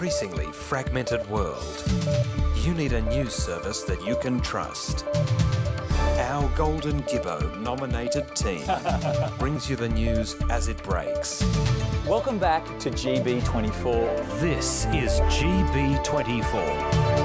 increasingly fragmented world, you need a news service that you can trust. Our Golden Gibbo nominated team brings you the news as it breaks. Welcome back to GB24. This is GB24.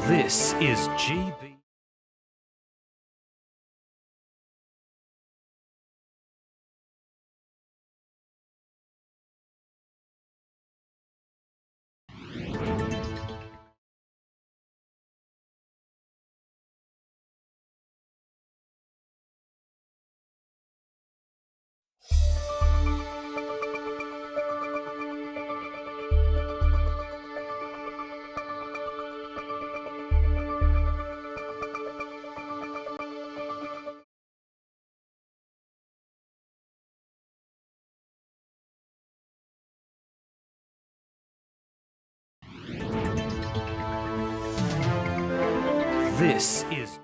This is GB. This is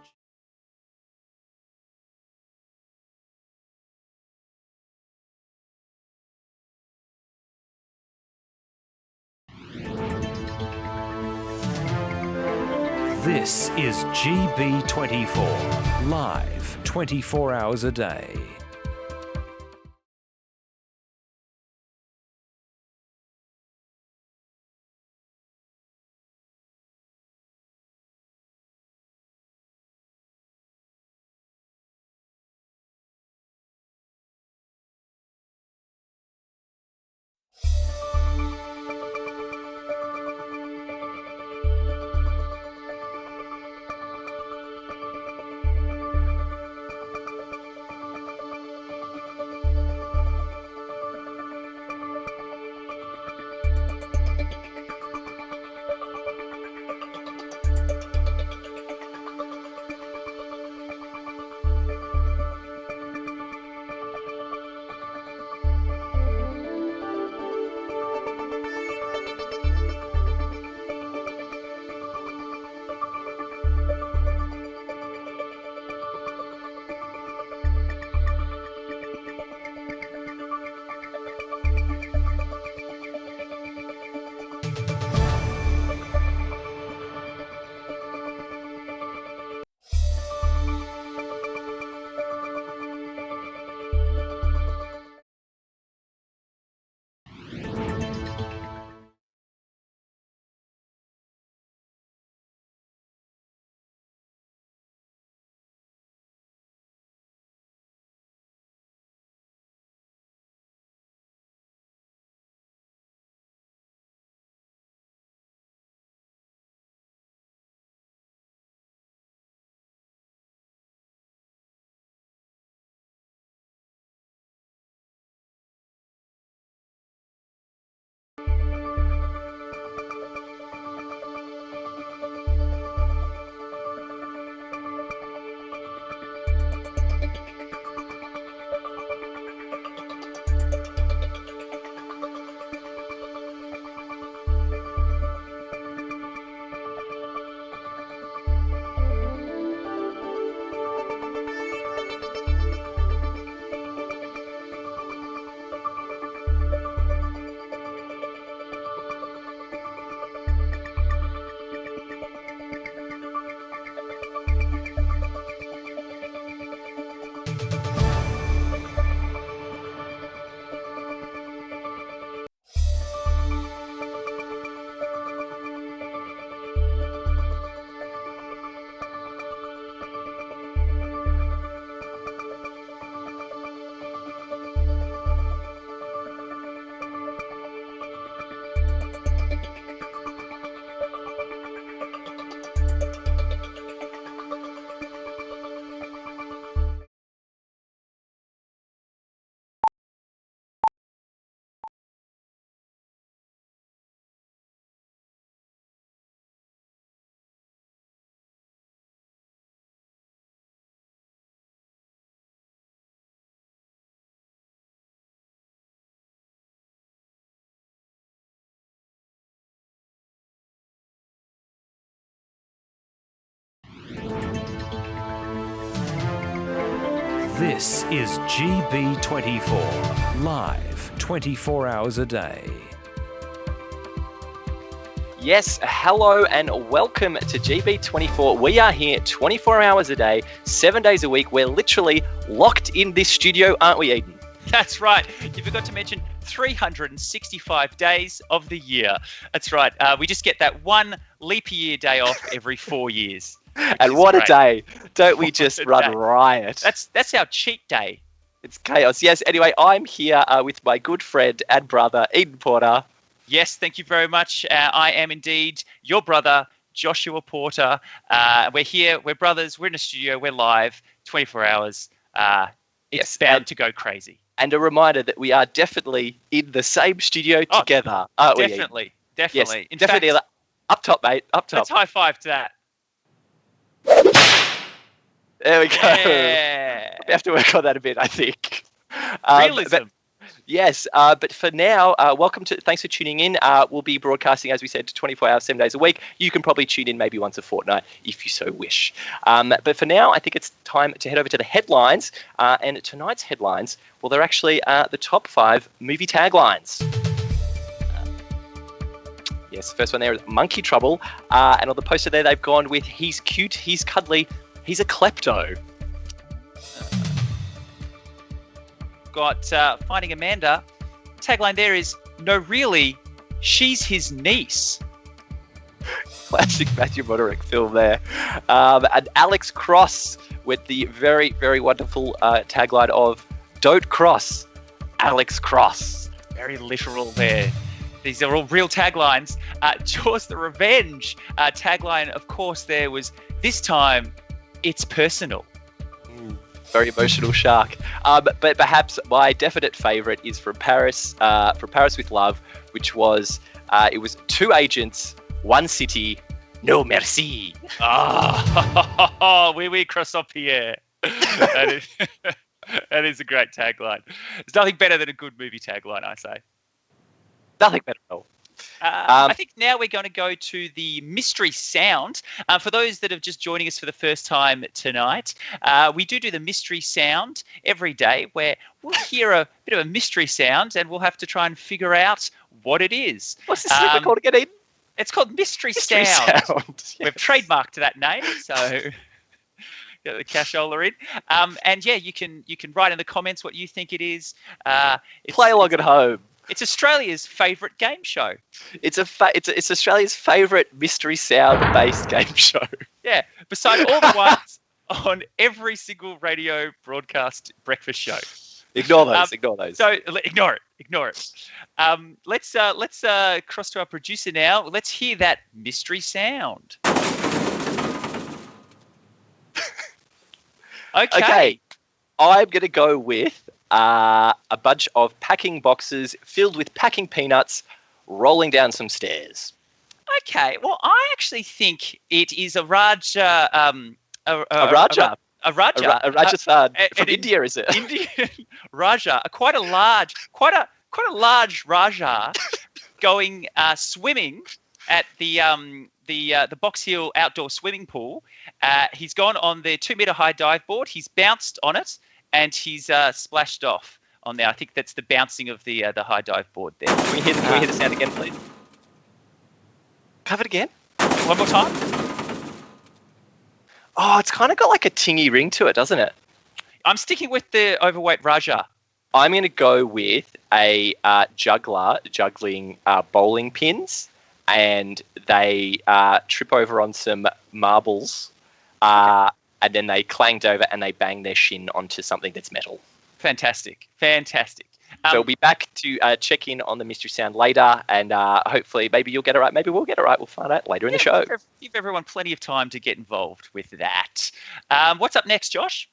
This is GB24, live 24 hours a day. This is GB24, live 24 hours a day. Yes, hello and welcome to GB24. We are here 24 hours a day, 7 days a week. We're literally locked in this studio, aren't we, Eden? That's right. You forgot to mention 365 days of the year. That's right. We just get that one leap year day off every 4 years. And what a day. Don't we just run riot? That's our cheat day. It's chaos. Yes, anyway, I'm here with my good friend and brother, Eden Porter. Yes, thank you very much. I am indeed your brother, Joshua Porter. We're here. We're brothers. We're in a studio. We're live 24 hours. It's bound to go crazy. And a reminder that we are definitely in the same studio together, aren't we? Definitely. Yes, In definitely. fact, up top, mate. Up top. let's high five to that. There we go. Yeah. We have to work on that a bit, I think. Realism. Yes, but for now, thanks for tuning in. We'll be broadcasting, as we said, 24 hours, 7 days a week. You can probably tune in maybe once a fortnight if you so wish. But for now, I think it's time to head over to the headlines. And tonight's headlines, well, they're actually the top 5 movie taglines. Yes, the first one there is Monkey Trouble. And on the poster there, they've gone with he's cute, he's cuddly, he's a klepto. Got Finding Amanda. Tagline there is, no, really, she's his niece. Classic Matthew Broderick film there. And Alex Cross with the very, very wonderful tagline of don't cross, Alex Cross. Very literal there. These are all real taglines. Jaws the Revenge tagline, of course, there was, this time, it's personal. Very emotional shark. But perhaps my definite favourite is from Paris with Love, which was, it was 2 agents, 1 city, no merci. Oui, Crossfire. That is a great tagline. There's nothing better than a good movie tagline, I say. Nothing better at all. I think now we're going to go to the mystery sound. For those that are just joining us for the first time tonight, we do the mystery sound every day where we'll hear a bit of a mystery sound and we'll have to try and figure out what it is. What's this segment called again, Eden? It's called Mystery Sound. Yes. We've trademarked that name, so get the cashola in. And yeah, you can write in the comments what you think it is. Play along at home. It's Australia's favourite game show. It's Australia's favourite mystery sound-based game show. Yeah, beside all the ones on every single radio broadcast breakfast show. Ignore those. So ignore it. Let's cross to our producer now. Let's hear that mystery sound. Okay. I'm going to go with a bunch of packing boxes filled with packing peanuts rolling down some stairs. Okay. Well, I actually think it is a Raja. A Raja? A Raja. A Rajasthan. From India, is it? Indian Raja. Quite a large Raja going swimming at the Box Hill outdoor swimming pool. He's gone on the 2-meter high dive board. He's bounced on it. And he's splashed off on there. I think that's the bouncing of the high dive board there. Can we hear the sound again, please? Cover it again. One more time. Oh, it's kind of got like a tingy ring to it, doesn't it? I'm sticking with the overweight Raja. I'm going to go with a juggler juggling bowling pins, and they trip over on some marbles. And then they clanged over and they banged their shin onto something that's metal. Fantastic. So we'll be back to check in on the mystery sound later, and hopefully maybe you'll get it right, maybe we'll get it right. We'll find out later in the show. Give everyone plenty of time to get involved with that. What's up next, Josh?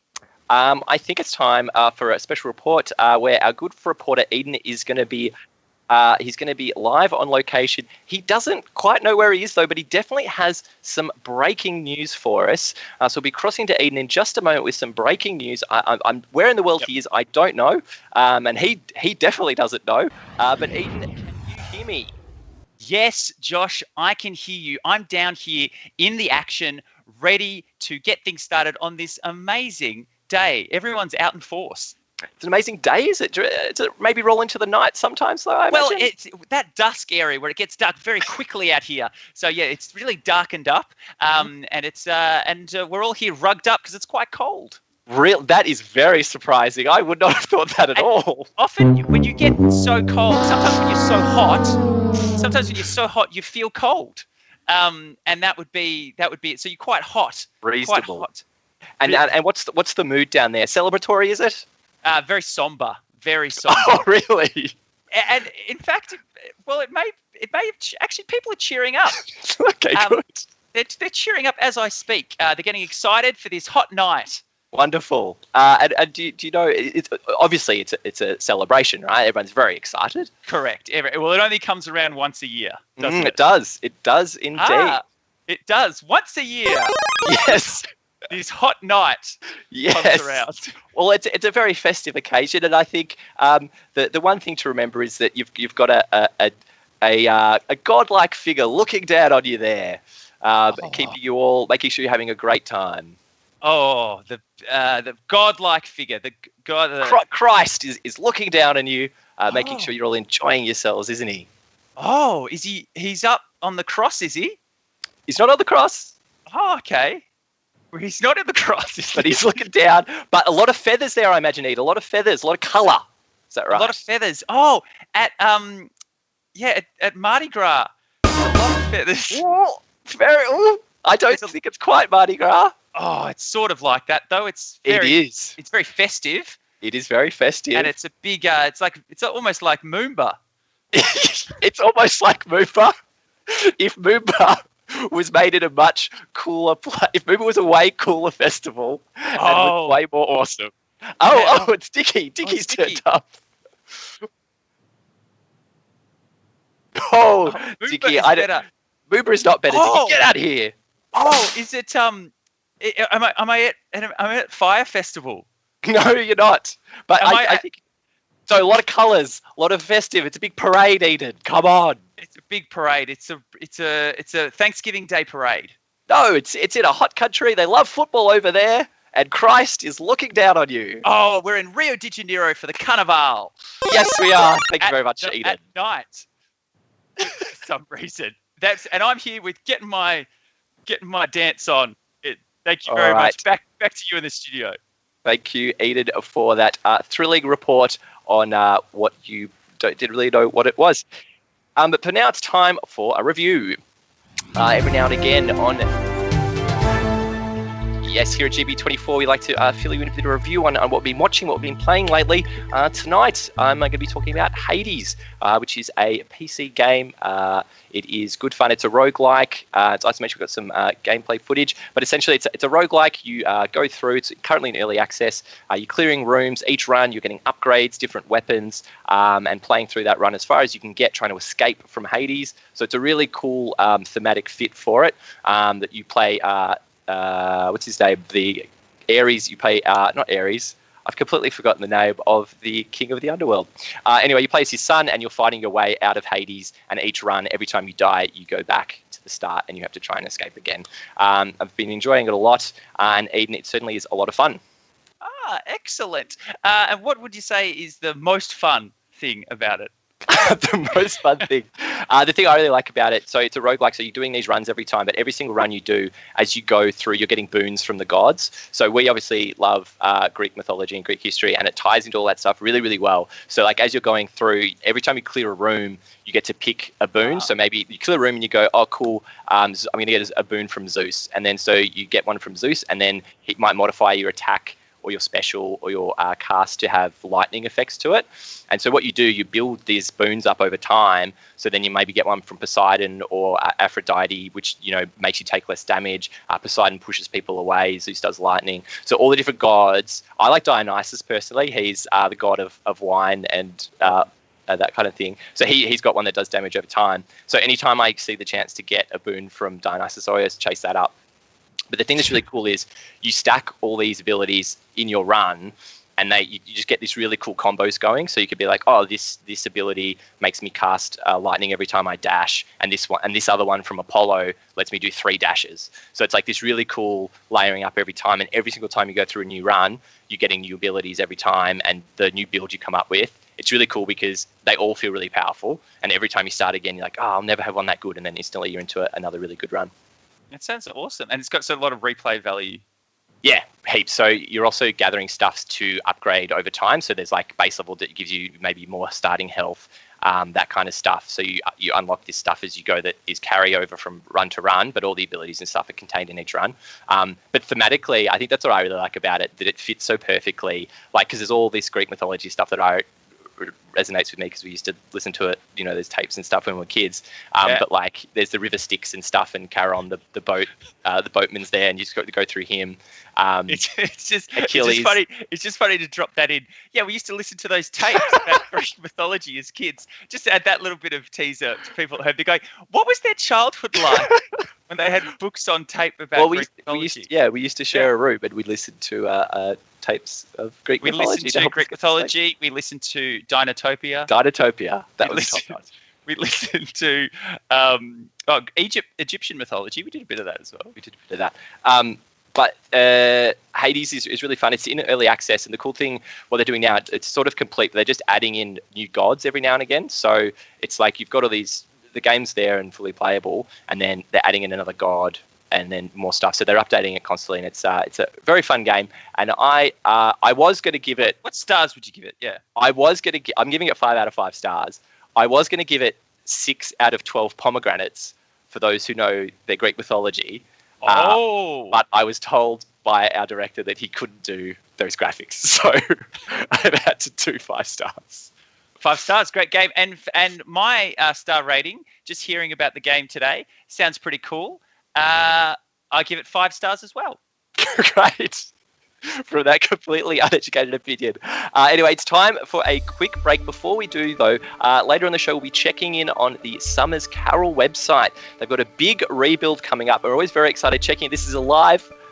I think it's time for a special report where our good reporter Eden is going to be he's going to be live on location. He doesn't quite know where he is, though, but he definitely has some breaking news for us. So we'll be crossing to Eden in just a moment with some breaking news. I'm where in the world he is, I don't know. And he definitely doesn't know. But Eden, can you hear me? Yes, Josh, I can hear you. I'm down here in the action, ready to get things started on this amazing day. Everyone's out in force. It's an amazing day, is it? Does it maybe roll into the night sometimes, though, I Well, imagine? it's that dusk area where it gets dark very quickly out here. So yeah, it's really darkened up, and we're all here rugged up because it's quite cold. That is very surprising. I would not have thought that at And all. Often, when you get so cold, sometimes when you're so hot, you feel cold, and that would be it. So you're quite hot. Reasonable. Quite hot. And what's the mood down there? Celebratory, is it? Very somber. Very somber. Oh, really? And in fact, it may have actually people are cheering up. Okay, good. They're cheering up as I speak. They're getting excited for this hot night. Wonderful. And do you know? Obviously, it's a celebration, right? Everyone's very excited. Correct. Well, it only comes around once a year, doesn't it? It does. It does indeed. It does. Once a year. Yes. This hot night comes around. Well, it's a very festive occasion, and I think the one thing to remember is that you've got a godlike figure looking down on you there, keeping you all, making sure you're having a great time. Oh, the godlike figure, Christ is looking down on you, making sure you're all enjoying yourselves, isn't he? Oh, is he? He's up on the cross, is he? He's not on the cross. Oh, okay. Well, he's not in the cross, but he's looking down. But a lot of feathers there, I imagine, Ed. A lot of feathers, a lot of colour. Is that right? A lot of feathers. Oh, at Mardi Gras, a lot of feathers. I don't think it's quite Mardi Gras. Oh, it's sort of like that, though. It is. It's very festive. It is very festive, and it's a big. It's almost like Moomba. It's almost like Moomba. If Moomba was made in a much cooler place, if Moomba was a way cooler festival and was way more awesome. It's Dicky. Dicky's turned up. Dicky, Moomba is not better. Dicky, get out of here. Oh, is it Am I at Fire Festival? No, you're not. But I think so. A lot of colours, a lot of festive. It's a big parade, Eden. Come on. It's a big parade. It's a Thanksgiving Day parade. No, it's in a hot country. They love football over there, and Christ is looking down on you. Oh, we're in Rio de Janeiro for the Carnival. Yes, we are. Thank you very much, Eden. At night, for some reason. And I'm here with getting my dance on. Thank you very much. Back to you in the studio. Thank you, Eden, for that thrilling report on what you didn't really know what it was. But for now, it's time for a review. Every now and again Yes, here at GB24, we like to fill you in a bit of a review on what we've been watching, what we've been playing lately. Tonight, I'm going to be talking about Hades, which is a PC game. It is good fun. It's a roguelike. As I mentioned, we've got some gameplay footage, but essentially it's a roguelike. You go through, it's currently in early access. You're clearing rooms. Each run, you're getting upgrades, different weapons, and playing through that run as far as you can get, trying to escape from Hades. So it's a really cool thematic fit for it, that you play... what's his name? The Ares. You play not Ares. I've completely forgotten the name of the king of the underworld. Anyway, you play as his son, and you're fighting your way out of Hades. And each run, every time you die, you go back to the start, and you have to try and escape again. I've been enjoying it a lot, and Eden, it certainly is a lot of fun. Excellent. And what would you say is the most fun thing about it? The most fun thing. The thing I really like about it, so it's a roguelike, so you're doing these runs every time, but every single run you do, as you go through, you're getting boons from the gods. So we obviously love Greek mythology and Greek history, and it ties into all that stuff really, really well. So like as you're going through, every time you clear a room, you get to pick a boon. So maybe you clear a room and you go, oh, cool, I'm going to get a boon from Zeus. And then so you get one from Zeus, and then it might modify your attack or your special or your cast to have lightning effects to it. And so what you do, you build these boons up over time. So then you maybe get one from Poseidon or Aphrodite, which, makes you take less damage. Poseidon pushes people away. Zeus does lightning. So all the different gods. I like Dionysus personally. He's the god of wine and that kind of thing. So he's got one that does damage over time. So anytime I see the chance to get a boon from Dionysus, I always chase that up. But the thing that's really cool is you stack all these abilities in your run, and you just get this really cool combos going. So you could be like, oh, this ability makes me cast lightning every time I dash, and this other one from Apollo lets me do 3 dashes. So it's like this really cool layering up every time, and every single time you go through a new run, you're getting new abilities every time, and the new build you come up with. It's really cool because they all feel really powerful, and every time you start again, you're like, oh, I'll never have one that good, and then instantly you're into another really good run. It sounds awesome, and it's got a lot of replay value. Yeah, heaps. So you're also gathering stuffs to upgrade over time. So there's like base level that gives you maybe more starting health, that kind of stuff. So you unlock this stuff as you go that is carryover from run to run, but all the abilities and stuff are contained in each run. But thematically, I think that's what I really like about it, that it fits so perfectly. Like, because there's all this Greek mythology stuff that resonates with me because we used to listen to it, there's tapes and stuff when we were kids. But like there's the river Styx and stuff, and Caroll, the boatman's there, and you just got to go through him. It's just Achilles. It's just funny to drop that in. Yeah, we used to listen to those tapes about Greek mythology as kids. Just to add that little bit of teaser to people at home. They're going, what was their childhood like when they had books on tape about Greek mythology? We used to share a room, and we listened to tapes of Greek mythology. We listened to Greek mythology. We listened to Dinotopia. That was top notch. We listened to Egyptian mythology. We did a bit of that as well. We did a bit of that. But Hades is really fun. It's in early access, and the cool thing, what they're doing now, it's sort of complete, but they're just adding in new gods every now and again. So it's like you've got all the game's there and fully playable, and then they're adding in another god and then more stuff. So they're updating it constantly, and it's a very fun game. And I was going to give it... What stars would you give it? Yeah. I'm giving it 5 out of 5 stars. I was going to give it 6 out of 12 pomegranates for those who know their Greek mythology. But I was told by our director that he couldn't do those graphics, so I've had to do 5 stars. 5 stars, great game. And my star rating, just hearing about the game today, sounds pretty cool. I give it 5 stars as well. Great. From that completely uneducated opinion. Anyway, it's time for a quick break. Before we do, though, later on the show, we'll be checking in on the Summers Caroll website. They've got a big rebuild coming up. We're always very excited checking. This is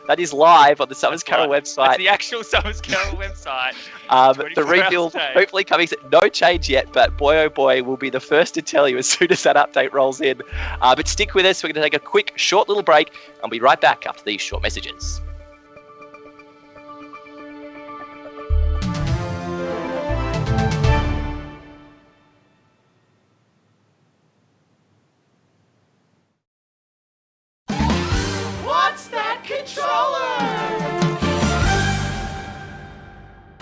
that is live on the Summers Caroll website. It's the actual Summers Caroll website. The rebuild hopefully coming. No change yet, but boy, oh boy, we'll be the first to tell you as soon as that update rolls in. But stick with us. We're going to take a quick, short little break, and we'll be right back after these short messages. What's that controller?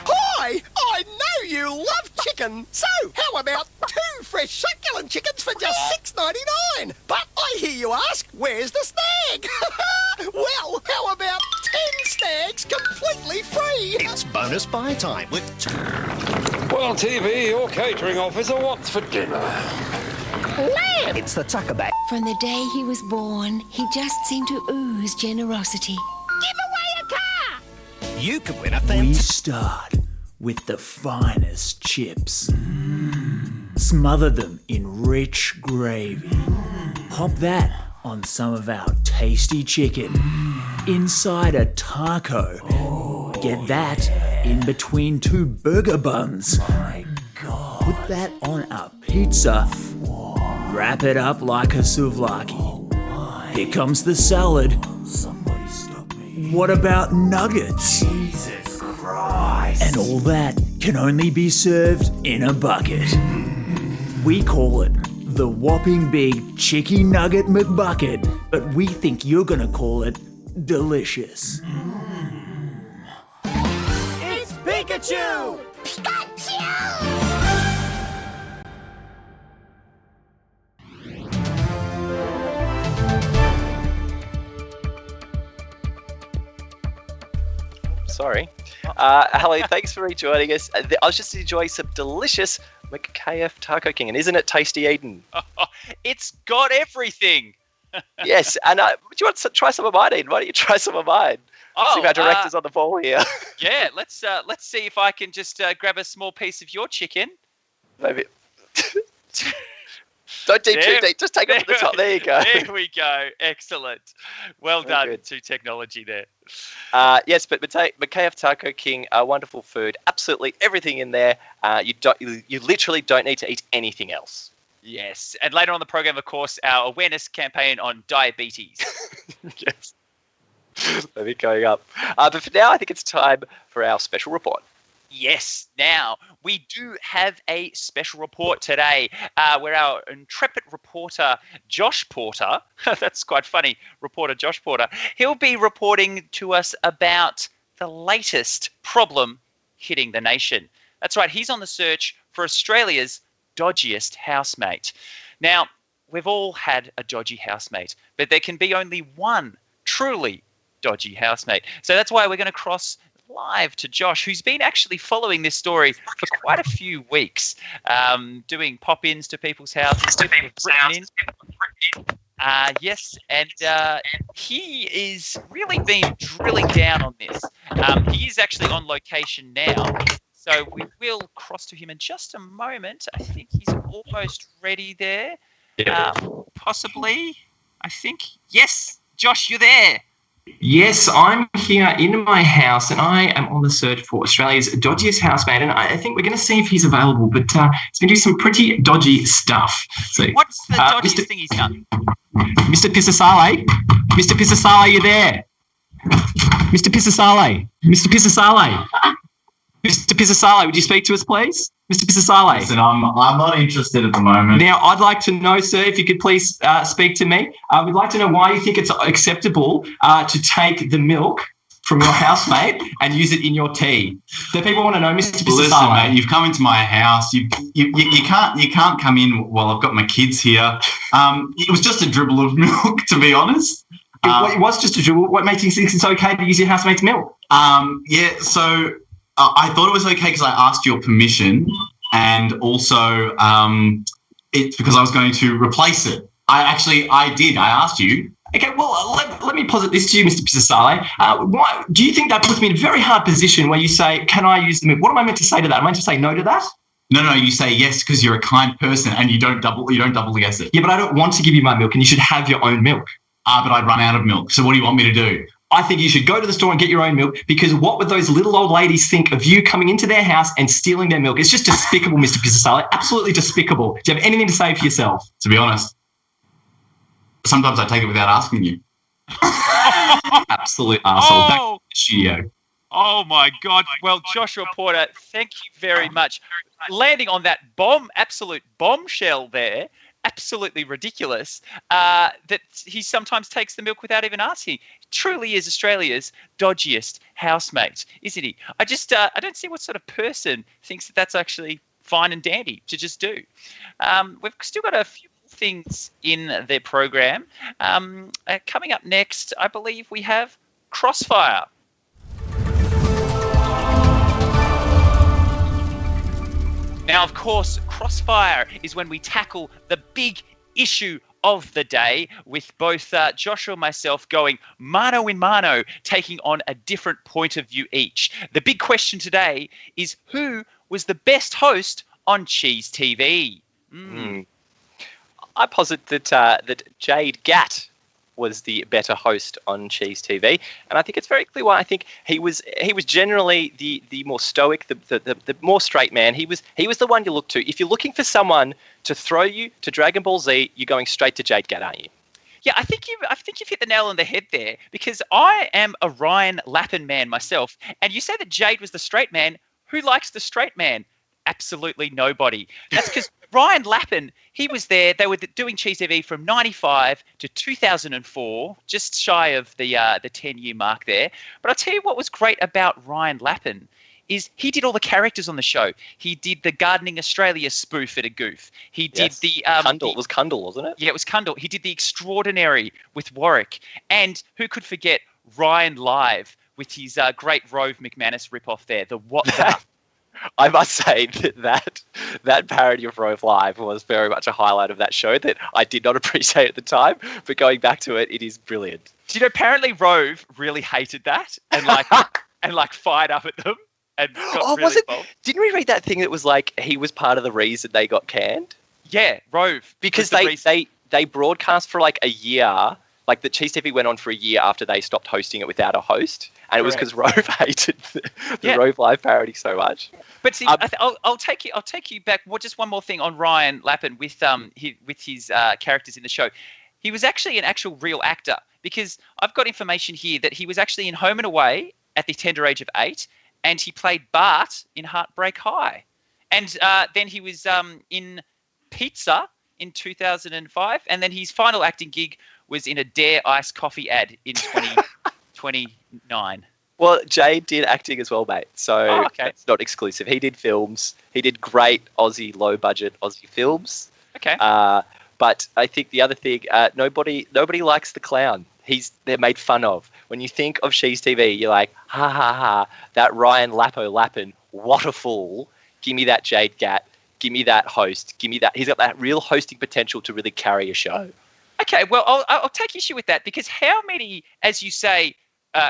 Hi! I know you love chicken. So, how about 2 fresh succulent chickens for just $6.99? But I hear you ask, where's the snag? Well, how about 10 snags completely free? It's bonus buy time with... Well, TV or catering officer, what's for dinner? Lamb! It's the tucker bag. From the day he was born, he just seemed to ooze generosity. Give away a car! You could win a We fantastic... start with the finest chips. Smother them in rich gravy. Pop that on some of our tasty chicken. Inside a taco. Get that in between 2 burger buns. My God. Put that on a pizza. Wrap it up like a souvlaki. Here comes the salad. Somebody stop me. What about nuggets? Jesus Christ. And all that can only be served in a bucket. We call it the whopping big Chicky Nugget McBucket, but we think you're gonna call it delicious. It's Pikachu! Sorry. Hello, thanks for rejoining us. I was just enjoying some delicious McKF Taco King, and isn't it tasty, Eden? It's got everything. Yes, and do you want to try some of mine, Eden? Why don't you try some of mine? See our director's on the ball here. Yeah, let's see if I can just grab a small piece of your chicken. Maybe. Don't dig too deep. Just take it from the top. There you go. There we go. Excellent. Well done good. to technology there. Yes, but McKF Taco King, wonderful food. Absolutely everything in there. You literally don't need to eat anything else. Yes. And later on the program, of course, our awareness campaign on diabetes. Yes. Let me going up. But for now, I think it's time for our special report. Yes. Now, we do have a special report today where our intrepid reporter, Josh Porter, that's quite funny, reporter Josh Porter, he'll be reporting to us about the latest problem hitting the nation. That's right. He's on the search for Australia's dodgiest housemate. Now, we've all had a dodgy housemate, but there can be only one truly dodgy housemate. So that's why we're going to cross live to Josh, who's been actually following this story for quite a few weeks, doing pop-ins to people's houses. Yes, and he is really been drilling down on this. He is actually on location now, so we will cross to him in just a moment. I think he's almost ready there. Possibly, I think. Yes, Josh, you're there. Yes, I'm here in my house and I am on the search for Australia's dodgiest housemate, and I think we're going to see if he's available, but he's been doing some pretty dodgy stuff. So, what's the dodgiest thing he's done? Mr. Pisasale? Mr. Pisasale, you there? Mr. Pisasale? Mr. Pisasale? Mr. Pisasale, would you speak to us, please? Mr. Pisasale. Listen, I'm not interested at the moment. Now, I'd like to know, sir, if you could please speak to me. We'd like to know why you think it's acceptable to take the milk from your housemate and use it in your tea. The people want to know, Mr. Pisasale. Listen, mate, you've come into my house. You can't come in while I've got my kids here. It was just a dribble of milk, to be honest. It was just a dribble. What makes you think it's okay to use your housemate's milk? So I thought it was okay because I asked your permission, and also it's because I was going to replace it. I did. I asked you. Okay, well, let me posit this to you, Mr. Pisasale. Why do you think that puts me in a very hard position where you say, can I use the milk? What am I meant to say to that? Am I meant to say no to that? No, you say yes because you're a kind person and you don't double yes it. Yeah, but I don't want to give you my milk and you should have your own milk. But I'd run out of milk. So what do you want me to do? I think you should go to the store and get your own milk, because what would those little old ladies think of you coming into their house and stealing their milk? It's just despicable, Mr. Pisasale. Absolutely despicable. Do you have anything to say for yourself? To be honest, sometimes I take it without asking you. Absolute arsehole. Back to the studio. Oh, my God. Well, Joshua Porter, thank you very much. Landing on that absolute bombshell there, absolutely ridiculous, that he sometimes takes the milk without even asking. Truly is Australia's dodgiest housemate, isn't he? I don't see what sort of person thinks that that's actually fine and dandy to just do. We've still got a few things in their program. Coming up next, I believe we have Crossfire. Now, of course, Crossfire is when we tackle the big issue of the day, with both Joshua and myself going mano in mano, taking on a different point of view each. The big question today is, who was the best host on Cheez TV? I posit that Jade Gatt was the better host on Cheez TV, and I think it's very clear why. I think he was generally the more stoic, the more straight man. He was the one you look to if you're looking for someone to throw you to Dragon Ball Z. You're going straight to Jade Gatt, aren't you? Yeah, I think you've hit the nail on the head there, because I am a Ryan Lappin man myself, and you say that Jade was the straight man. Who likes the straight man? Absolutely nobody. That's because Ryan Lappin, he was there. They were doing Cheez TV from 95 to 2004, just shy of the 10-year mark there. But I'll tell you what was great about Ryan Lappin is he did all the characters on the show. He did the Gardening Australia spoof at a goof. He did the... Kundal. It was Kundal, wasn't it? Yeah, it was Kundal. He did the Extraordinary with Warwick. And who could forget Ryan Live with his great Rove McManus ripoff there, the What The... I must say that parody of Rove Live was very much a highlight of that show that I did not appreciate at the time, but going back to it, it is brilliant. Do you know, apparently Rove really hated that and fired up at them and got really involved. Didn't we read that thing that was like he was part of the reason they got canned? Yeah, Rove. Because was the reason. they broadcast for like a year. Like the Cheez TV went on for a year after they stopped hosting it without a host, and it was because Rove hated the Rove Live parody so much. But see, I'll take you back. Just one more thing on Ryan Lappin with his characters in the show. He was actually an actual real actor, because I've got information here that he was actually in Home and Away at the tender age of 8, and he played Bart in Heartbreak High, and then he was in Pizza in 2005, and then his final acting gig was in a Dare Ice coffee ad in 2029. Well, Jade did acting as well, mate. So it's not exclusive. He did films. He did great Aussie, low-budget Aussie films. Okay. But I think the other thing, nobody likes the clown. They're made fun of. When you think of Cheez TV, you're like, ha ha ha, that Ryan Lappin, what a fool. Give me that Jade Gatt. Give me that host. Give me that. He's got that real hosting potential to really carry a show. Okay, well, I'll take issue with that, because how many, as you say,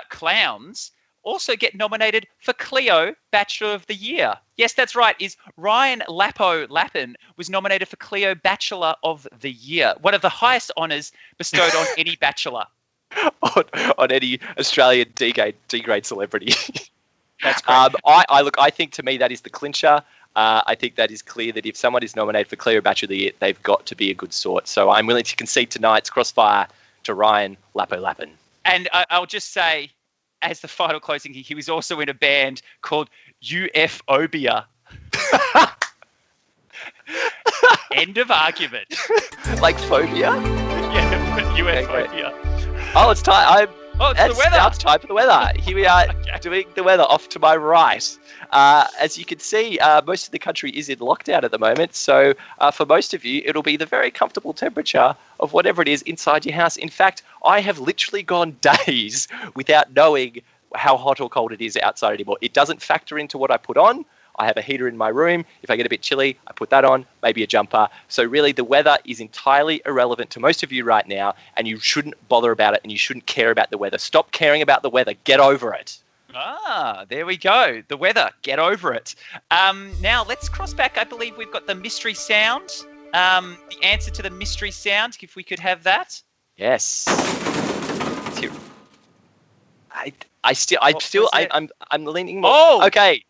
clowns also get nominated for Cleo Bachelor of the Year? Yes, that's right. Ryan Lappin was nominated for Cleo Bachelor of the Year, one of the highest honours bestowed on any bachelor. on any Australian D-grade celebrity. That's great. I think to me that is the clincher. I think that is clear that if someone is nominated for Cleo Bachelor of the Year, they've got to be a good sort. So I'm willing to concede tonight's Crossfire to Ryan Lappin. And I'll just say, as the final closing, he was also in a band called UFObia. End of argument. Like phobia? Yeah, but UFObia. Oh, it's time. It's the weather. Now it's time for the weather. Here we are doing the weather off to my right. As you can see, most of the country is in lockdown at the moment. So for most of you, it'll be the very comfortable temperature of whatever it is inside your house. In fact, I have literally gone days without knowing how hot or cold it is outside anymore. It doesn't factor into what I put on. I have a heater in my room. If I get a bit chilly, I put that on, maybe a jumper. So really the weather is entirely irrelevant to most of you right now, and you shouldn't bother about it, and you shouldn't care about the weather. Stop caring about the weather. Get over it. There we go. The weather. Get over it. Now let's cross back. I believe we've got the mystery sound. The answer to the mystery sound, if we could have that. Yes. I'm leaning more. Oh! Okay.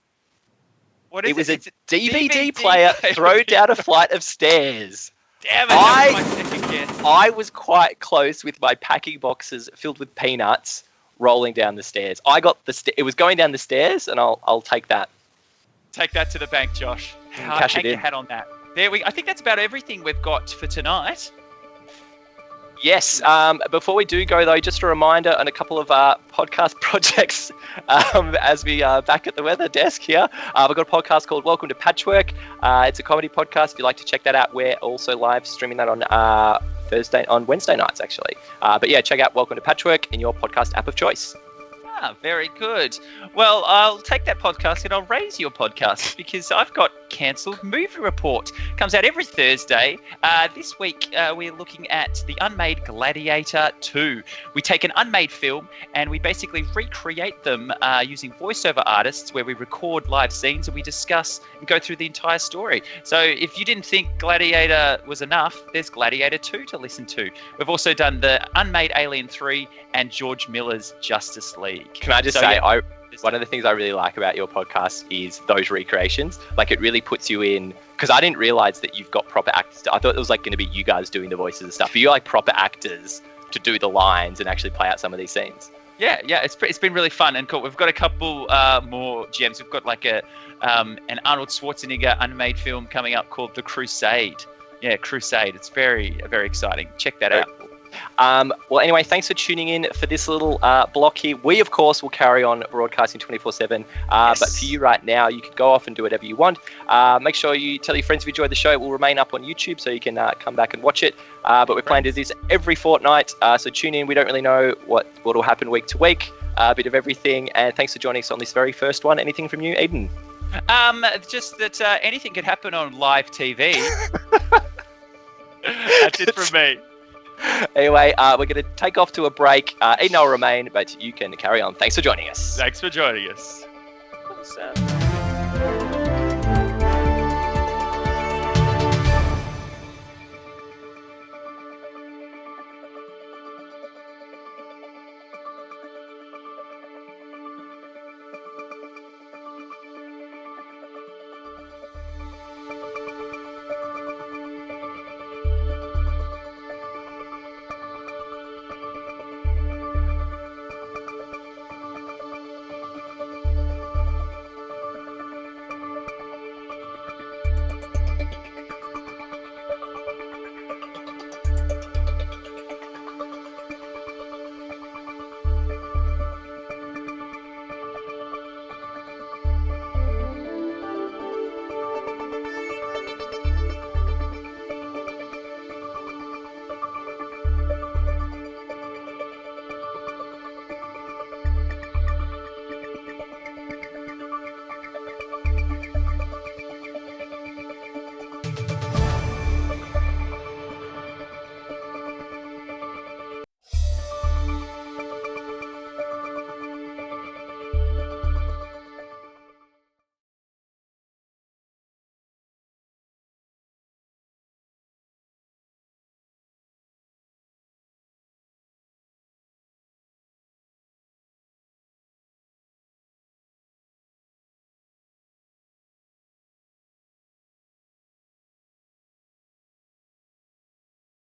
What is it was it? a DVD player thrown down a flight of stairs. Damn it, that was my second guess. I was quite close with my packing boxes filled with peanuts rolling down the stairs. I got it was going down the stairs, and I'll take that. Take that to the bank, Josh. Cash it in. Your hat on that. I think that's about everything we've got for tonight. Yes. Before we do go, though, just a reminder on a couple of podcast projects as we are back at the weather desk here. We've got a podcast called Welcome to Patchwork. It's a comedy podcast. If you'd like to check that out, we're also live streaming that on Wednesday nights, actually. But yeah, check out Welcome to Patchwork in your podcast app of choice. Very good. Well, I'll take that podcast and I'll raise your podcast, because I've got Cancelled Movie Report. Comes out every Thursday. This week, we're looking at The Unmade Gladiator 2. We take an unmade film and we basically recreate them using voiceover artists, where we record live scenes and we discuss and go through the entire story. So if you didn't think Gladiator was enough, there's Gladiator 2 to listen to. We've also done The Unmade Alien 3 and George Miller's Justice League. Can I just say, one of the things I really like about your podcast is those recreations. Like, it really puts you in, because I didn't realize that you've got proper actors. I thought it was like going to be you guys doing the voices and stuff, but you're like proper actors to do the lines and actually play out some of these scenes. Yeah, it's been really fun and cool. We've got a couple more gems. We've got like an Arnold Schwarzenegger unmade film coming up called The Crusade. Yeah, Crusade. It's very, very exciting. Check that out. Well, anyway, thanks for tuning in for this little block here. We, of course, will carry on broadcasting 24/7. Yes. But for you right now, you can go off and do whatever you want. Make sure you tell your friends if you enjoyed the show. It will remain up on YouTube, so you can come back and watch it. But we're planning to do this every fortnight, so tune in. We don't really know what will happen week to week. A bit of everything. And thanks for joining us on this very first one. Anything from you, Eden? Just that anything could happen on live TV. That's it from me. Anyway, we're going to take off to a break. Eden will remain, but you can carry on. Thanks for joining us. Thanks for joining us.